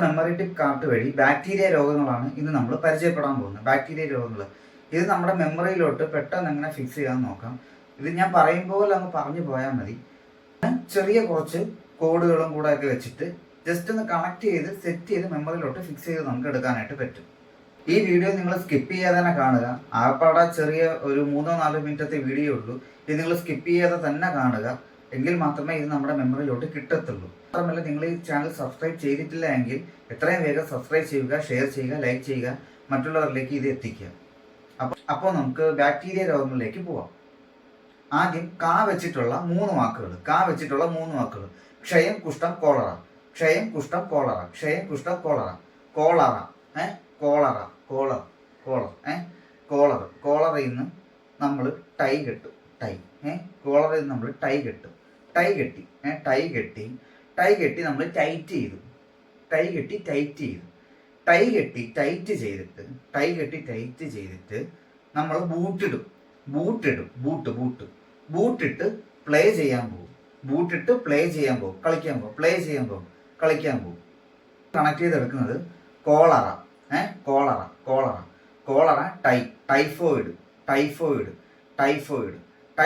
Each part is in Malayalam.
മെമ്മറി ടിപ്പ് കാർട്ട് വഴി ബാക്ടീരിയ രോഗങ്ങളാണ് ഇന്ന് നമ്മൾ പരിചയപ്പെടാൻ പോകുന്നത്. ബാക്ടീരിയ രോഗങ്ങൾ ഇത് നമ്മുടെ മെമ്മറിയിലോട്ട് പെട്ടെന്ന് എങ്ങനെ ഫിക്സ് ചെയ്യാൻ നോക്കാം. ഇത് ഞാൻ പറയുമ്പോൾ അങ്ങ് പറഞ്ഞു പോയാൽ മതി. ചെറിയ കുറച്ച് കോഡുകളും കൂടെ ഒക്കെ വെച്ചിട്ട് ജസ്റ്റ് ഒന്ന് കണക്ട് ചെയ്ത് സെറ്റ് ചെയ്ത് മെമ്മറിയിലോട്ട് ഫിക്സ് ചെയ്ത് നമുക്ക് എടുക്കാനായിട്ട് പറ്റും. ഈ വീഡിയോ നിങ്ങൾ സ്കിപ്പ് ചെയ്യാതെ തന്നെ കാണുക. ആപ്പാടെ ചെറിയ ഒരു 3-4 മിനിറ്റത്തെ വീഡിയോ ഉള്ളൂ. ഇത് നിങ്ങൾ സ്കിപ്പ് ചെയ്യാതെ തന്നെ കാണുക. എങ്കിൽ മാത്രമേ ഇത് നമ്മുടെ മെമ്മറിയിലോട്ട് കിട്ടത്തുള്ളൂ. മാത്രമല്ല, നിങ്ങൾ ഈ ചാനൽ സബ്സ്ക്രൈബ് ചെയ്തിട്ടില്ല എങ്കിൽ എത്രയും വേഗം സബ്സ്ക്രൈബ് ചെയ്യുക, ഷെയർ ചെയ്യുക, ലൈക്ക് ചെയ്യുക, മറ്റുള്ളവരിലേക്ക് ഇത് എത്തിക്കുക. അപ്പോൾ നമുക്ക് ബാക്ടീരിയ രോഗങ്ങളിലേക്ക് പോവാം. ആദ്യം കാ വെച്ചിട്ടുള്ള 3 വാക്കുകൾ. ക്ഷയം, കുഷ്ഠം, കോളറ. ക്ഷയം, കുഷ്ഠം, കോളറ. ക്ഷയം, കുഷ്ഠം, cholera. Cholera cholera collar collar കോളറിൽ നിന്ന് നമ്മൾ ടൈ കെട്ടും. കോളറിൽ നിന്ന് നമ്മൾ ടൈ കെട്ടി നമ്മൾ ടൈറ്റ് ചെയ്തു. ടൈറ്റ് ചെയ്തിട്ട് നമ്മൾ ബൂട്ടിട്ട് പ്ലേ ചെയ്യാൻ പോകും. കളിക്കാൻ പോകും. കണക്ട് ചെയ്തെടുക്കുന്നത് കോളറ.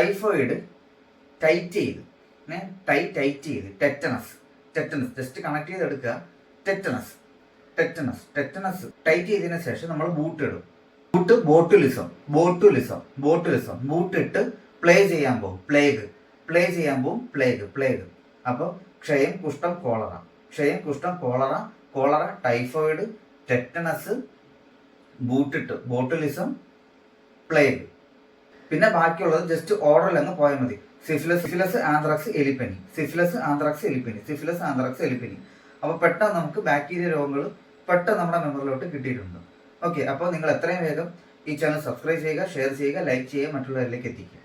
ടൈഫോയിഡ് ടൈറ്റ് ചെയ്ത് ടെറ്റനസ് ജസ്റ്റ് കണക്ട് ചെയ്തെടുക്കുക. ടെറ്റനസ് ടൈറ്റ് ചെയ്തതിനു ശേഷം നമ്മൾ ബൂട്ടിടും. ബോട്ടുലിസം. ബൂട്ടിട്ട് പ്ലേ ചെയ്യാൻ പോകും. പ്ലേഗ്. അപ്പോൾ ക്ഷയം, കുഷ്ഠം, cholera, typhoid, tetanus, botulism, plague. പിന്നെ ബാക്കിയുള്ളത് ജസ്റ്റ് ഓർഡറിൽ അങ്ങ് പോയാൽ മതി. സിഫിലസ്, ആന്ത്രാക്സ്, എലിപ്പനി. അപ്പോൾ പെട്ടെന്ന് നമുക്ക് ബാക്ടീരിയ രോഗങ്ങൾ പെട്ടെന്ന് നമ്മുടെ മെമ്മറിയിലോട്ട് കിട്ടിയിട്ടുണ്ട്. ഓക്കെ, അപ്പോൾ നിങ്ങൾ എത്രയും വേഗം ഈ ചാനൽ സബ്സ്ക്രൈബ് ചെയ്യുക, ഷെയർ ചെയ്യുക, ലൈക്ക് ചെയ്യുക, മറ്റുള്ളവരിലേക്ക് എത്തിക്കുക.